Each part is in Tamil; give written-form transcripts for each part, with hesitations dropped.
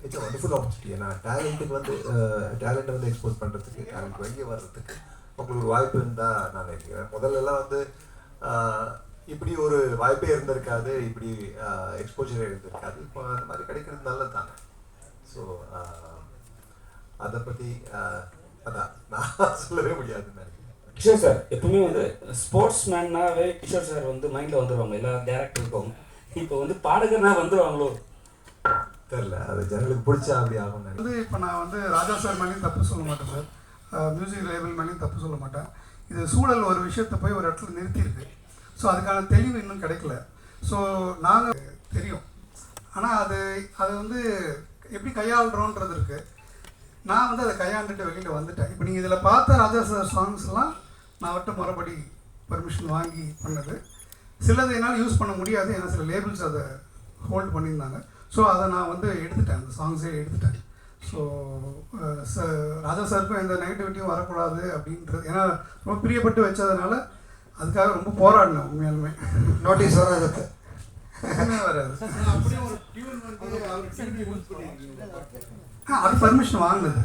It's wonderful opportunity. ஏன்னா டேலண்ட்டை வந்து எக்ஸ்போஸ் பண்ணுறதுக்கு, டேலண்ட் வெளியே வர்றதுக்கு உங்களுக்கு ஒரு வாய்ப்பு இருந்தால் நான் நினைக்கிறேன். முதல்லலாம் வந்து இப்படி ஒரு வாய்ப்பே இருந்திருக்காது, இப்படி எக்ஸ்போஜரே இருந்திருக்காது. இப்போ அந்த மாதிரி கிடைக்கிறது நல்லது தானே. ஸோ அதை பற்றி அதான் நான் சொல்லவே முடியாதுன்னு நினைக்கிறேன். கிஷோர் சார் எப்பவுமே வந்து ஸ்போர்ட்ஸ் மேன்னாவே கிஷோர் சார் வந்து மைண்டில் வந்துடுவாங்க எல்லா டேரக்டருக்கும். இப்போ வந்து பாடகர்னா வந்துடுவாங்களோ தெரில, அது ஜனங்களுக்கு பிடிச்சா அப்படி ஆகும். வந்து இப்போ நான் வந்து ராஜா சார் மேலேயும் தப்பு சொல்ல மாட்டேன் சார், மியூசிக் லேபிள் மேலேயும் தப்பு சொல்ல மாட்டேன். இது சூழல் ஒரு விஷயத்தை போய் ஒரு இடத்துல நிறுத்தியிருக்கு. ஸோ அதுக்கான தெளிவு இன்னும் கிடைக்கல. ஸோ நாங்கள் தெரியும், ஆனால் அது வந்து எப்படி கையாளுறோன்றது இருக்குது. நான் வந்து அதை கையாண்டுட்டு வெளியில் வந்துட்டேன். இப்போ நீங்கள் இதில் பார்த்த ராஜா சார் சாங்ஸ்லாம் நான் அவர்கிட்ட மறுபடி பர்மிஷன் வாங்கி பண்ணது. சிலது என்னால் யூஸ் பண்ண முடியாது, ஏன்னா சில லேபிள்ஸ் அதை ஹோல்ட் பண்ணியிருந்தாங்க. ஸோ அதை நான் வந்து எடுத்துட்டேன், அந்த சாங்ஸே எடுத்துட்டேன். ஸோ ராஜா சாருக்கும் எந்த நெகட்டிவிட்டியும் வரக்கூடாது அப்படின்றது, ஏன்னா ரொம்ப பிரியப்பட்டு வச்சதுனால அதுக்காக ரொம்ப போராடினேன். உண்மையாலுமே நோட்டீஸ் வராது, வராது. அது பர்மிஷன் வாங்கினது,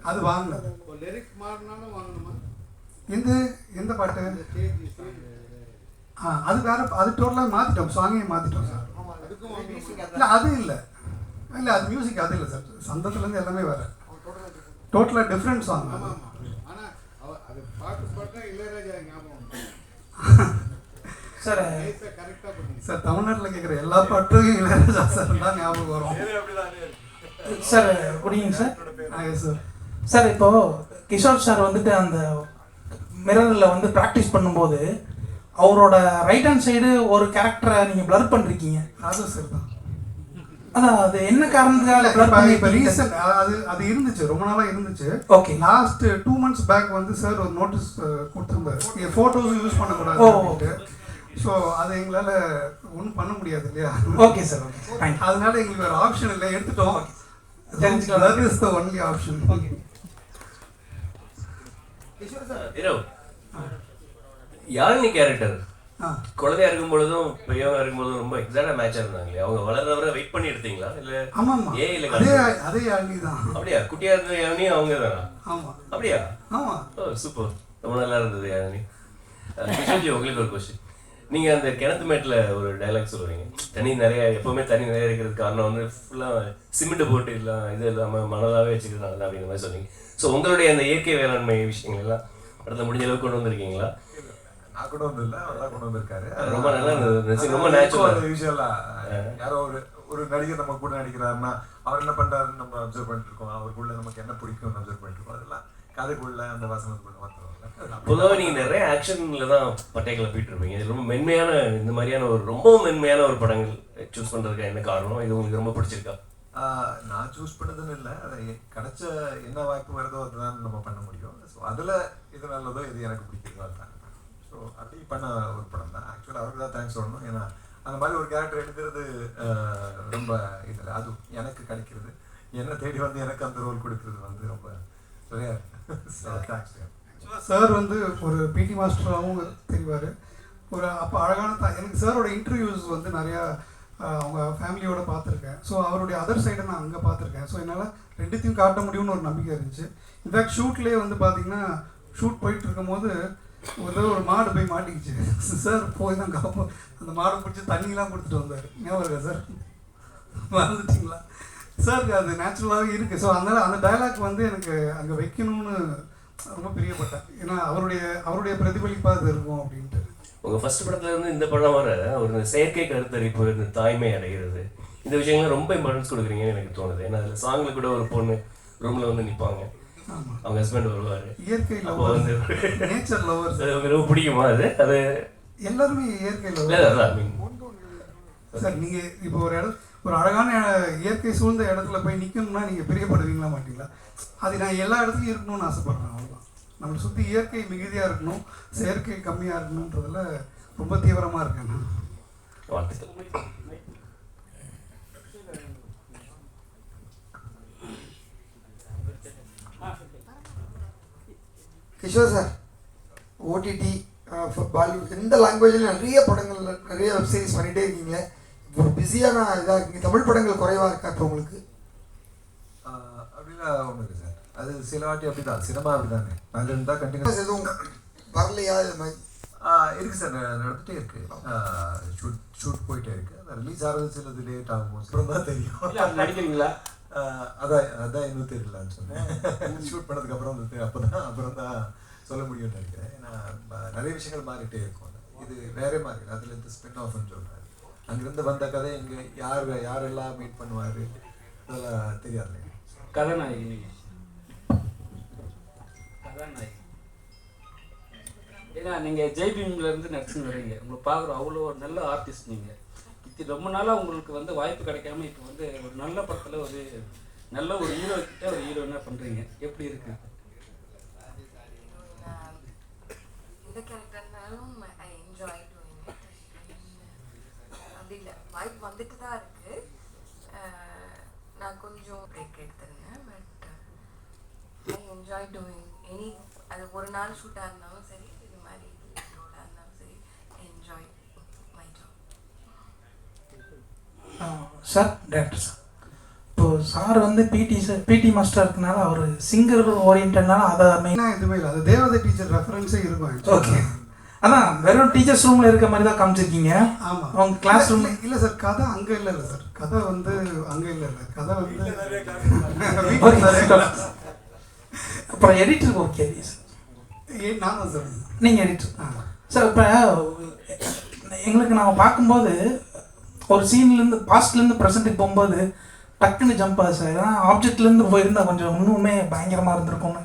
அது வாங்கினது. எந்த பாட்டு? அது வேற, அது டோட்டலாக மாற்றிட்டோம், சாங்கையும் மாற்றிட்டோம் சார். இல்லை அது இல்லை, அது மியூசிக் அது இல்லை சார். சந்தத்துலேருந்து எல்லாமே வேறு, டோட்டலாக டிஃப்ரெண்ட் சாங். சார் சார் தமிழ்நாட்டில் கேட்குற எல்லா பாட்டும் இளையராஜா சார் தான் ஞாபகம் வரும் சார். குடிங்க சார். சார் சார் இப்போது கிஷோர் சார் வந்துட்டு அந்த மிரரில் வந்து ப்ராக்டிஸ் பண்ணும்போது அவரோட ரைட் ஹேண்ட் சைடு ஒரு கேரக்டரை நீங்கள் பிளர் பண்ணிருக்கீங்க. ராஜா சார் தான். அதான் அது என்ன காரணத்துக்காக பிளர் பண்ணி? இப்போ ரீசெண்ட் அது இருந்துச்சு, ரொம்ப நாளாக இருந்துச்சு. ஓகே. லாஸ்ட் 2 months பேக் வந்து சார் ஒரு நோட்டீஸ் கொடுத்துருந்தாரு, நீங்கள் ஃபோட்டோஸ் யூஸ் பண்ணக்கூடாது அப்படின்ட்டு. ஸோ அதை எங்களால் ஒன்றும் பண்ண முடியாது இல்லையா? Okay sir, okay. அதனால எங்களுக்கு வேறு ஆப்ஷன் இல்லை, எடுத்துட்டோம். தெரிஞ்சுக்கலாம், that is the only option. Okay. Yazhini character குழந்தையா இருக்கும் பொழுதும் பெரியவங்க இருக்கும் பொழுதும் ரொம்ப எக்ஸாக்டா மேட்சா இருந்தாங்களே, அவங்க வளர்றவரை வெயிட் பண்ணி எடுத்தீங்களா இல்ல? ஆமாம், ஏ இல்ல அதே யாழினி தான். அப்படியா? குட்டியா இருந்த யாழினி அவங்க தானா? ஆமாம். அப்படியா? ஆமாம். ஓ சூப்பர், ரொம்ப நல்லா இருந்தது யாழினி. கிஷோர்ஜி உங்களுக்கு ஒரு கொஸ்டின். நீங்க அந்த கிணத்து மேட்ல ஒரு டைலாக் சொல்லுவீங்க, தண்ணி நிறைய எப்பவுமே தண்ணி நிறைய இருக்கிறதுக்கு காரணம் வந்து ஃபுல்லா சிமெண்ட் போட்டு இல்லை இது இல்லாமல் மணலாவே வச்சுக்கிறாங்க அப்படிங்கிற மாதிரி சொன்னீங்க. ஸோ உங்களுடைய அந்த இயற்கை வேளாண்மை விஷயங்கள் எல்லாம் படத்தை முடிஞ்ச அளவுக்கு கொண்டு வந்திருக்கீங்களா? நான் கொண்டு வந்தில்லை, அவர் தான் கொண்டு வந்திருக்காரு. ரொம்ப நல்லா இருந்தது, ரொம்ப நேச்சுரல். யூஸ்வலாக யாரோ ஒரு நடிகர் நம்ம கூட நடிக்கிறாருன்னா அவர் என்ன பண்ணுறாருன்னு நம்ம அப்சர்வ் பண்ணிட்டு இருக்கோம், அவருக்குள்ள நமக்கு என்ன பிடிக்கும்னு அப்சர்வ் பண்ணிட்டு இருக்கோம். அதெல்லாம் கதைக்குள்ள அந்த வசனத்துக்குள்ள வந்துடும். பொதுவாக நீங்கள் நிறைய ஆக்ஷனில் தான் பட்டைகளை போயிட்டு இருப்பீங்க. இது ரொம்ப மென்மையான, இந்த மாதிரியான ஒரு ரொம்ப மென்மையான ஒரு படங்கள் சூஸ் பண்ணுறதுக்கு என்ன காரணம்? இது உங்களுக்கு ரொம்ப பிடிச்சிருக்கா? நான் சூஸ் பண்ணதுன்னு இல்லை, அதை கிடைச்ச என்ன வாய்ப்பு வருதோ அதுதான் நம்ம பண்ண முடியும். ஸோ அதில் இது நல்லதோ இது எனக்கு பிடிக்கிறதோ அதுதான். ஸோ அப்படி பண்ண ஒரு படம் தான். ஆக்சுவலாக அவருக்கு தான் தேங்க்ஸ் சொல்லணும். ஏன்னா அந்த மாதிரி ஒரு கேரக்டர் எடுக்கிறது ரொம்ப இதில் அதுவும் எனக்கு கிடைக்கிறது, என்னை தேடி வந்து எனக்கு அந்த ரோல் கொடுக்குறது வந்து ரொம்ப சரியா தேங்க்ஸ். சார் வந்து ஒரு பிடி மாஸ்டராகவும் தெரிவார். ஒரு அப்போ அழகான எனக்கு சாரோட இன்டர்வியூஸ் வந்து நிறையா அவங்க ஃபேமிலியோடு பார்த்துருக்கேன். ஸோ அவருடைய அதர் சைடை நான் அங்கே பார்த்துருக்கேன். ஸோ என்னால் ரெண்டுத்தையும் காட்ட முடியும்னு ஒரு நம்பிக்கை இருந்துச்சு. இன்ஃபேக்ட் ஷூட்லேயே வந்து பார்த்திங்கன்னா ஷூட் போயிட்டு இருக்கும் போது ஒரு மாடு போய் மாட்டிக்கிச்சு. சார் போய் தான் காப்போம் அந்த மாடை பிடிச்சி தண்ணியெலாம் கொடுத்துட்டு வந்தார். ஞாபகம் இருக்கா சார்? மறந்துட்டிங்களா? சாருக்கு அது நேச்சுரலாகவே இருக்குது. ஸோ அதனால் அந்த டைலாக் வந்து எனக்கு அங்கே வைக்கணும்னு ரொம்ப பிரியப்பட்டேன். ஏன்னா அவருடைய பிரதிபலிப்பாக அது இருக்கும் அப்படின்ட்டு. உங்கள் ஃபர்ஸ்ட் படத்துல இருந்து இந்த படம் வர ஒரு செயற்கை கருத்தரிப்பு, இந்த தாய்மை அடைகிறது, இந்த விஷயங்கள்லாம் ரொம்ப இம்பார்ட்டன்ஸ் கொடுக்குறீங்கன்னு எனக்கு தோணுது. ஏன்னா அதில் சாங்கில் கூட ஒரு பொண்ணு ரூமில் வந்து நிற்பாங்க, அவங்க ஹஸ்பண்ட் வருவார். இயற்கை லவர் வந்து நேச்சர் லவர். அது ரொம்ப பிடிக்குமா? அது எல்லாருமே இயற்கை லவர் சார். நீங்கள் இப்போ ஒரு அழகான இயற்கை சூழ்ந்த இடத்துல போய் நிற்கணும்னா நீங்கள் பிரியப்படுவீங்களா மாட்டீங்களா? அது நான் எல்லா இடத்துலையும் இருக்கணும்னு ஆசைப்பட்றேன். அவ்வளோதான். நம்மளை சுற்றி இயற்கை மிகுதியாக இருக்கணும், செயற்கை கம்மியாக இருக்கணுன்றதுல ரொம்ப தீவிரமாக இருக்கேன் நான். கிஷோர் சார், ஓடிடி பாலிவுட் எந்த லாங்குவேஜில் நிறைய படங்கள் நிறைய வெப் சீரிஸ் பண்ணிகிட்டே இருக்கீங்களே, ஒரு பிஸியான இதாக இருக்கீங்க, தமிழ் படங்கள் குறைவாக இருக்கா இப்போ உங்களுக்கு? அப்படிலாம் ஒன்றும் இல்லை சார். அது சில வாட்டி அப்படி தான், சினிமா அப்படி தானே, அதில் இருந்தால் கண்டினியூஸ் எதுவும் வரலையா இது மாதிரி? இருக்குது சார், நடந்துகிட்டே இருக்குது. ஷூட் போயிட்டே இருக்குது. அது ரிலீஸ் ஆகிறது சிலது லேட் ஆகும், அப்புறம் தான் தெரியும். நடிக்கிறீங்களா? அதான் இன்னும் தெரியலான்னு சொன்னேன். ஷூட் பண்ணதுக்கப்புறம் அப்புறம் தான் சொல்ல முடியும்னு நினைக்கிறேன். ஏன்னா நிறைய விஷயங்கள் மாறிட்டே இருக்கும். இது வேற மாதிரி, அதுலேருந்து ஸ்பின் ஆஃப்னு சொல்கிறாரு. அங்கேருந்து வந்த கதை இங்கே யாரெல்லாம் மீட் பண்ணுவார் அதெல்லாம் தெரியாது. கதாநாயகி ஏன்னா நீங்கள் ஜெய்பீம்லேருந்து நடிச்சுன்னு வரீங்க. உங்களை பார்க்குறோம், அவ்வளோ ஒரு நல்ல ஆர்டிஸ்ட் நீங்கள். இது ரொம்ப நாளாக உங்களுக்கு வந்து வாய்ப்பு கிடைக்காம இப்போ வந்து ஒரு நல்ல படத்தில் ஒரு நல்ல ஒரு ஹீரோ கிட்ட ஒரு ஹீரோயினாக பண்ணுறீங்க. எப்படி இருக்கு? இந்த கேரக்டர்னாலும் ஐ என்ஜாய் டூயிங் இட். அப்படி இல்லை, வாய்ப்பு வந்துட்டு தான் இருக்கு. நான் கொஞ்சம் பிரேக் எடுத்திருந்தேன். But I enjoy doing any, அது ஒரு நாள் ஷூட்டாக இருந்தாலும் சரி, இது மாதிரி ரோலாக இருந்தாலும் சரி, enjoy my job. Sir, director sir, இப்போ சார் வந்து பிடி மாஸ்டர் இருக்கனால அவர் சிங்கர் ஓரியன்ட்னால அதை மெயினாக எதுவுமே இல்லை. அது தேவதை டீச்சர் ரெஃபரன்ஸே இருக்கும். ஓகே, அதான் வெறும் டீச்சர்ஸ் ரூமில் இருக்க மாதிரி தான் காமிச்சிருக்கீங்க. ஆமாம், அவங்க கிளாஸ் ரூம் இல்லை சார். கதை அங்கே இல்லை சார். கதை வந்து அங்கே இல்லை. கதை வந்து அப்புறம் எடிட்டருக்கு ஓகே சார். நான் தான் சார். நீங்கள் எடிட்டர் சார். இப்போ எங்களுக்கு நாங்கள் பார்க்கும்போது ஒரு சீன்லேருந்து பாஸ்ட்லேருந்து ப்ரெசென்ட்டுக்கு போகும்போது டக்குன்னு ஜம்ப் ஆகுது சார். ஏன்னா ஆப்ஜெக்ட்லேருந்து போயிருந்தால் கொஞ்சம் இன்னுமே பயங்கரமாக இருந்திருக்கும்னு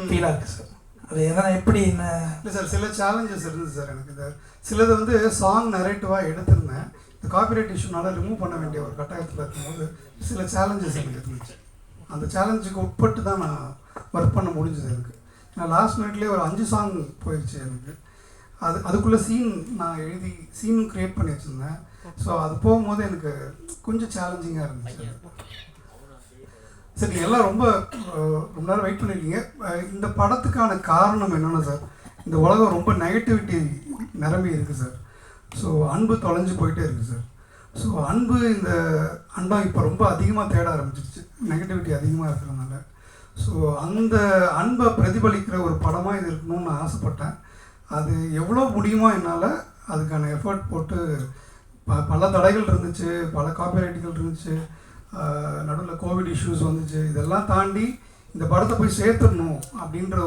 ஃபீலாக இருக்குது சார். அது எதனா எப்படி என்ன? இல்லை சார், சில சேலஞ்சஸ் இருந்துச்சு சார் எனக்கு. இந்த சிலது வந்து சாங் நரேட்டிவாக எடுத்திருந்தேன். இந்த காப்பிரைட் இஷ்யூனால ரிமூவ் பண்ண வேண்டிய ஒரு கட்டாயத்தில் இருக்கும்போது சில சேலஞ்சஸ் எனக்கு இருந்துச்சு. அந்த சேலஞ்சுக்கு உட்பட்டு தான் நான் ஒர்க் பண்ண முடிஞ்சது எனக்கு. நான் லாஸ்ட் மினிட்லேயே ஒரு 5 சாங் போயிடுச்சு எனக்கு. அதுக்குள்ளே சீன் நான் எழுதி சீனும் க்ரியேட் பண்ணி வச்சுருந்தேன். ஸோ அது போகும்போது எனக்கு கொஞ்சம் சேலஞ்சிங்காக இருந்துச்சு. சரி, நீங்கள் எல்லாம் ரொம்ப நேரம் வெயிட் பண்ணியிருக்கீங்க. இந்த படத்துக்கான காரணம் என்னென்னா சார், இந்த உலகம் ரொம்ப நெகட்டிவிட்டி நிரம்பி இருக்குது சார். ஸோ அன்பு தொலைஞ்சு போயிட்டே இருக்குது சார். ஸோ இந்த அன்பம் இப்போ ரொம்ப அதிகமாக தேட ஆரம்பிச்சிருச்சு, நெகட்டிவிட்டி அதிகமாக இருக்கிறதுனால. ஸோ அந்த அன்பை பிரதிபலிக்கிற ஒரு படமாக இது இருக்கணும்னு நான் ஆசைப்பட்டேன். அது எவ்வளோ முடியுமோ என்னால் அதுக்கான எஃபர்ட் போட்டு பல தடைகள் இருந்துச்சு, பல காப்பிரைட்டுகள் இருந்துச்சு, நடுவில் கோவிட் இஷ்யூஸ் வந்துச்சு. இதெல்லாம் தாண்டி இந்த படத்தை போய் சேர்த்துடணும் அப்படின்ற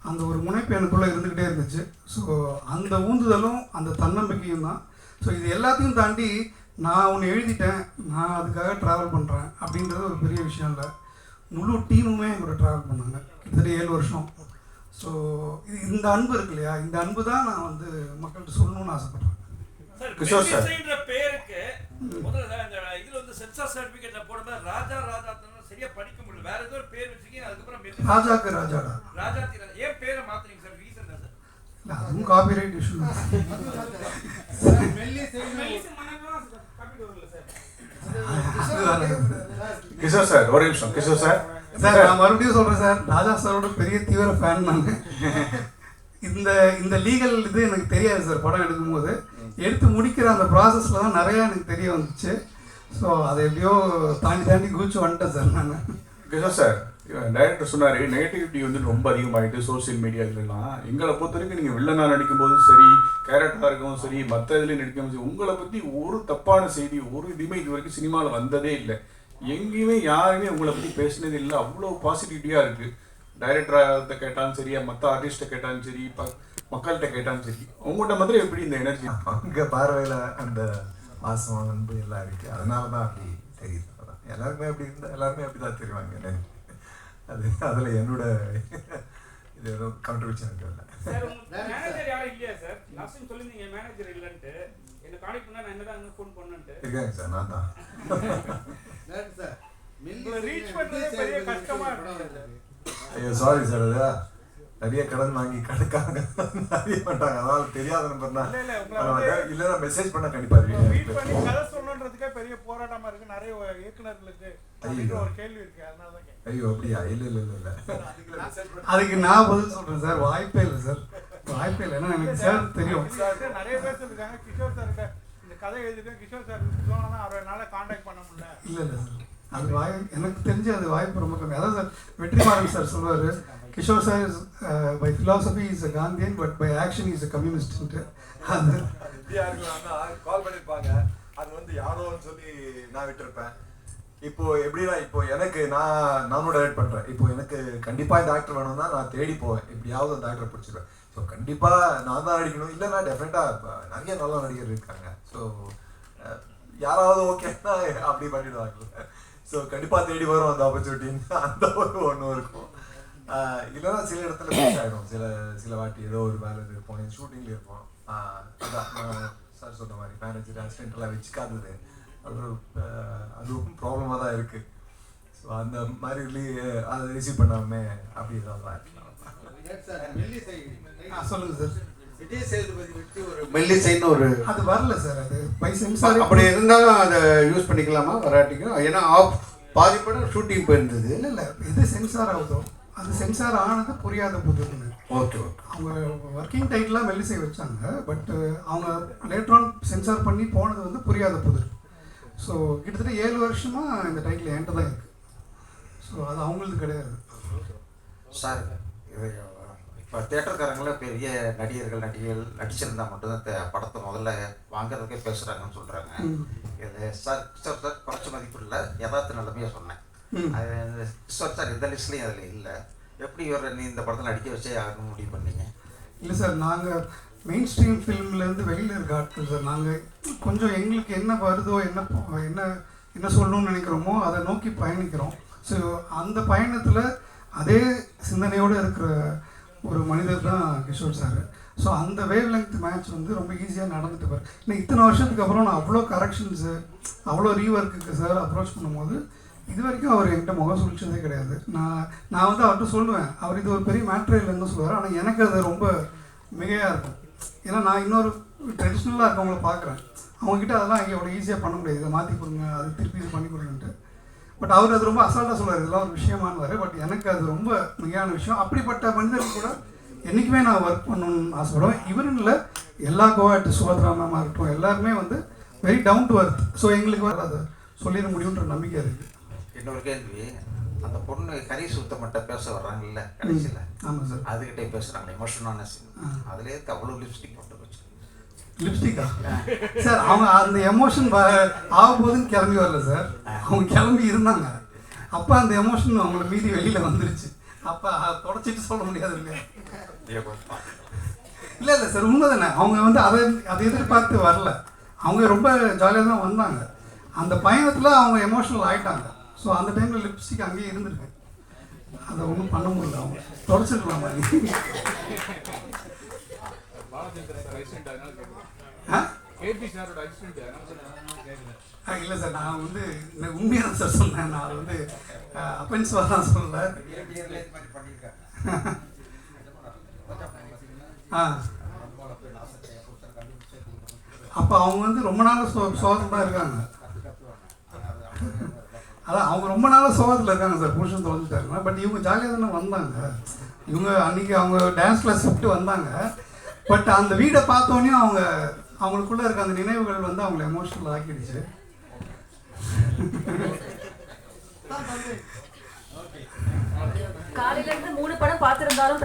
அந்த ஒரு முனைப்பு எனக்குள்ளே இருந்துக்கிட்டே இருந்துச்சு. ஸோ அந்த ஊந்துதலும் அந்த தன்னம்பிக்கையும் தான். ஸோ இது எல்லாத்தையும் தாண்டி நான் ஒன்று எழுதிட்டேன், நான் அதுக்காக ட்ராவல் பண்ணுறேன் அப்படின்றது ஒரு பெரிய விஷயம் இல்லை. முழு டீமுமே கூட ட்ராவல் பண்ணாங்க கிட்டத்தட்ட 7 வருஷம். ஸோ இந்த அன்பு இருக்கு இல்லையா, இந்த அன்பு தான் நான் வந்து மக்கள்கிட்ட சொல்லணும்னு ஆசைப்பட்றேன். கிஷோர் சார் பேருக்கு முதல்ல இந்த இதுல வந்து சென்சார் சர்டிபிகேட்ல போடும்போது ராஜா சரியா படிக்க முடியல, வேற ஏதோ ஒரு பேர் வச்சிருக்கீங்க. அதுக்கப்புறம் ராஜாக்கு ராஜாடா ஏன் பேரை மாத்துறீங்க சார்? ரீசன் என்ன சார்? இல்லை, அதுவும் காப்பிரைட் இஷ்யூ தான். கிஷோர் சார், ஒரு நிமிஷம். கிஷோர் சார், நான் மறுபடியும் சொல்கிறேன் சார், ராஜா சாரோட பெரிய தீவிர ஃபேன் நான். இந்த லீகல் இது எனக்கு தெரியாது சார். படம் எடுக்கும்போது எடுத்து முடிக்கிற அந்த ப்ராசஸில் தான் நிறையா எனக்கு தெரிய வந்துச்சு. ஸோ அதை எப்படியோ தாண்டி குதிச்சு வந்துட்டேன் சார் நான். கிஷோர் சார், டைரக்டர் சொன்னார் நெகட்டிவிட்டி வந்து ரொம்ப அதிகமாகிட்டு சோசியல் மீடியாவிலலாம். எங்களை பொறுத்த வரைக்கும் நீங்கள் வில்லனாக நடிக்கும்போதும் சரி, கேரக்டராக இருக்கவும் சரி, மற்ற இதுலேயும் நடிக்கவும் சரி, உங்களை பற்றி ஒரு தப்பான செய்தி ஒரு இதுவுமே இது வரைக்கும் சினிமாவில் வந்ததே இல்லை. எங்கேயுமே யாருமே உங்களை பற்றி பேசினது இல்லை. அவ்வளோ பாசிட்டிவிட்டியாக இருக்குது. டைரக்டராக கேட்டாலும் சரி, மற்ற ஆர்டிஸ்ட்டை கேட்டாலும் சரி, மக்கள்கிட்ட கேட்டாலும் சரி, உங்கள்கிட்ட மாதிரி எப்படி இந்த எனர்ஜி? அங்கே பார்வையில் அந்த பாசம் அன்பு எல்லாம் இருக்குது. அதனால தான் அப்படி தெரியுது. அதான் எல்லாருமே அப்படி இருந்தால் எல்லாருமே அப்படி தான் தெரிவாங்க. அதில் என்னோட இது எதுவும் கான்ட்ரிபியூஷன் இருக்குல்ல. மேனேஜர் யாரும் இல்லையா சார்? லாஸ்ட் டைம் சொல்லியிருந்தீங்க மேனேஜர் இல்லைன்ட்டு. என்ன கான்டெக்ட் பண்ணால் நான் என்னதான் ஃபோன் பண்ணேன்ட்டு. இருக்காங்க சார், நான் தான். ரீச் பண்றது பெரிய கஷ்டமா இருக்கு. ஐயோ சாரி சார், அது நிறைய கடன் வாங்கி கணக்காக நிறைய மாட்டாங்க. அதனால தெரியாத நம்பர்னா இல்லைன்னா மெசேஜ் பண்ண கண்டிப்பாக இருக்கீங்க. கதை சொல்லணுன்றதுக்கே பெரிய போராட்டமா இருக்கு நிறைய இயக்குநர்களுக்கு. ஒரு கேள்வி இருக்கு, அதனால தான். ஐயோ அப்படியா? இல்லை அதுக்கு நான் பதில் சொல்கிறேன் சார். வாய்ப்பே இல்லை சார், வாய்ப்பே இல்லை. ஏன்னா எனக்கு சார் தெரியும். நிறைய பேர் சொல்லிருக்காங்க கிஷோர் சார் இந்த கதை எழுதிருக்கேன் கிஷோர் சார் சொன்னா அவரால் காண்டாக்ட் பண்ண முடியல. இல்லை சார், அது எனக்கு தெரிஞ்சு அது வாய்ப்பு ரொம்ப கம்மி. அதான் சார் வெற்றிமாறன் சார் சொல்லுவார், Kishore sir is by philosophy is a Gandhian but by action is a communist. அது கால் பண்ணியிருப்பாங்க, அது வந்து யாரோன்னு சொல்லி நான் விட்டுருப்பேன். இப்போ எப்படின்னா, இப்போ எனக்கு நானும் டைரக்ட் பண்ணுறேன். இப்போ எனக்கு கண்டிப்பாக இந்த ஆக்டர் வேணும்னா நான் தேடி போவேன், எப்படியாவது அந்த ஆக்டரை பிடிச்சிருவேன். ஸோ கண்டிப்பாக நான் தான் நடிக்கணும், இல்லைன்னா டெஃபினட்டாக நிறைய நல்ல நடிகர் இருக்காங்க. ஸோ யாராவது ஓகேன்னா அப்படி பண்ணிடுவாங்க. ஸோ கண்டிப்பாக தேடி வரும் அந்த ஆப்பர்ச்சுனிட்டின்னு அந்த ஒன்றும் இருக்கும். இல்லைன்னா சில இடத்துல மிஸ் ஆகிடும். சில வாட்டி ஏதோ ஒரு வேலை இருப்போம், ஷூட்டிங்கில் இருப்போம். அதான் நான் சார் சொன்ன மாதிரி மேனேஜர் அசிஸ்டன்ட்லாம் வச்சுக்காதது அதுவும் ப்ராப்ளமாக தான் இருக்குது. ஸோ அந்த மாதிரி அதை ரிசீவ் பண்ணாமே அப்படி தான் இருக்கலாம். சொல்லுங்கள் சார். விஜய் சேதுபதி வச்சு ஒரு மெல்லிசைன்னு ஒரு அது வரல சார், அது பை சென்சார் அப்படி இருந்தாலும் அதை யூஸ் பண்ணிக்கலாமா வராட்டிக்கும்? ஏன்னா பாதி படம் ஷூட்டிங் போயிருந்தது. இல்லை எது சென்சார் ஆகுதோ அது சென்சார் ஆனது புரியாத புதுன்னு. ஓகே அவங்க ஒர்க்கிங் டைட்டிலாக மெல்லிசை வச்சாங்க, பட் அவங்க லேட்டரான் சென்சார் பண்ணி போனது வந்து புரியாத புது. ஸோ கிட்டத்தட்ட 7 வருஷமாக இந்த டைட்டில் என்கிட்ட தான் இருக்குது. ஸோ அது அவங்களுக்கு கிடையாது சார். இது இப்போ தேட்டருக்காரங்கள பெரிய நடிகர்கள் நடிச்சிருந்தா மட்டும்தான் படத்தை முதல்ல வாங்குறதுக்கே பேசுகிறாங்கன்னு சொல்கிறாங்க. இது சார் கிஷோர் சார் குறைச்ச மதிப்பு இல்லை, யதார்த்த நிலைமையாக சொன்னேன். அது கிஷோர் சார் எந்த லிஸ்ட்லையும் அதில் இல்லை. எப்படி நீ இந்த படத்தில் நடிக்க வச்சே ஆகணும்னு முடிவு பண்ணீங்க? இல்லை சார், நாங்கள் மெயின் ஸ்ட்ரீம் ஃபிலிம்லேருந்து வெளியில் இருக்க ஆட்கள் சார். நாங்கள் கொஞ்சம் எங்களுக்கு என்ன வருதோ என்ன சொல்லணும்னு நினைக்கிறோமோ அதை நோக்கி பயணிக்கிறோம். ஸோ அந்த பயணத்தில் அதே சிந்தனையோடு இருக்கிற ஒரு மனிதர் தான் கிஷோர் சார். ஸோ அந்த வேவ் லெங்த் மேட்ச் வந்து ரொம்ப ஈஸியாக நடந்துட்டு பாரு. இன்னும் இத்தனை வருஷத்துக்கு அப்புறம் நான் அவ்வளோ கரெக்ஷன்ஸு அவ்வளோ ரீஒர்க்குக்கு சார் அப்ரோச் பண்ணும்போது இது வரைக்கும் அவர் என்கிட்ட முகம் சுழிச்சதே கிடையாது. நான் வந்து அவர்கிட்ட சொல்லுவேன், அவர் இது ஒரு பெரிய மேட்ரே இல்லைன்னு சொல்லுவார். ஆனால் எனக்கு அது ரொம்ப மிகையாக இருக்கும். ஏன்னா நான் இன்னொரு ட்ரெடிஷ்னலாக இருக்கவங்கள பார்க்குறேன், அவங்ககிட்ட அதெல்லாம் இங்கே அவ்வளோ ஈஸியாக பண்ண முடியாது. இதை மாற்றி கொடுங்க, அது திருப்பி இது பண்ணி கொடுங்கன்ட்டு. பட் அவர் அது ரொம்ப அசால்ட்டாக சொல்லுவார், இதெல்லாம் ஒரு விஷயமானவார். பட் எனக்கு அது ரொம்ப மிகையான விஷயம். அப்படிப்பட்ட மனிதர்கள் கூட என்றைக்குமே நான் ஒர்க் பண்ணணும்னு ஆசைப்படுவேன். இவரும் இல்லை, எல்லா கோஆக்டர் சுபத்ரா மேமாக இருக்கட்டும், எல்லாருமே வந்து very down to earth. So எங்களுக்கு வர அதை சொல்லிட முடியுன்ற நம்பிக்கை இருக்குது. இன்னொரு கேள்வி, அந்த பொண்ணு கறி சுத்தமட்ட பேச வர்றாங்கல்ல கடைசியில், ஆமாம் சார், அதுக்கிட்டே பேசுகிறாங்க எமோஷனான சீன். அதுலேயே அவ்வளோ லிப்ஸ்டிக் போட்டு வச்சு. லிப்ஸ்டிக்கா சார்? அவங்க அந்த எமோஷன் ஆகும்போதுன்னு கிளம்பி வரல சார், அவங்க கிளம்பி இருந்தாங்க. அப்போ அந்த எமோஷன் அவங்கள மீறி வெளியில் வந்துருச்சு. அப்போ தொடச்சிட்டு சொல்ல முடியாது இல்லையா? இல்லை சார், உண்மை தானே. அவங்க வந்து அதை எதிர்பார்த்து வரல, அவங்க ரொம்ப ஜாலியாக தான் வந்தாங்க. அந்த பயணத்தில் அவங்க எமோஷனல் ஆகிட்டாங்க. ஸோ அந்த டைமில் லிப்ஸ்டிக் அங்கேயே இருந்திருக்கு, அதை ஒன்றும் பண்ண முடியல. அவங்க தொடச்சிருக்கலாம் மாதிரி. இல்லை சார், நான் வந்து உண்மையாக தான் சார் சொன்னேன். நான் வந்து அப்பன்ஸ்வாக தான் சொல்லலை. அப்போ அவங்க வந்து ரொம்ப நாள் சோகத்தில் தான் இருக்காங்க. அதான் அவங்க ரொம்ப நாளாக சோகத்தில் இருக்காங்க சார், புருஷன் தொலைஞ்சிட்டாருன்னா. பட் இவங்க ஜாலியாக தானே வந்தாங்க. இவங்க அன்றைக்கி அவங்க டான்ஸ் கிளாஸ் விட்டு வந்தாங்க. பட் அந்த வீடை பார்த்தோன்னே அவங்களுக்குள்ளே இருக்க அந்த நினைவுகள் வந்து அவங்கள எமோஷனல் ஆக்கிடுச்சு. காலையிலேருந்து 3 படம் பார்த்துருந்தாலும்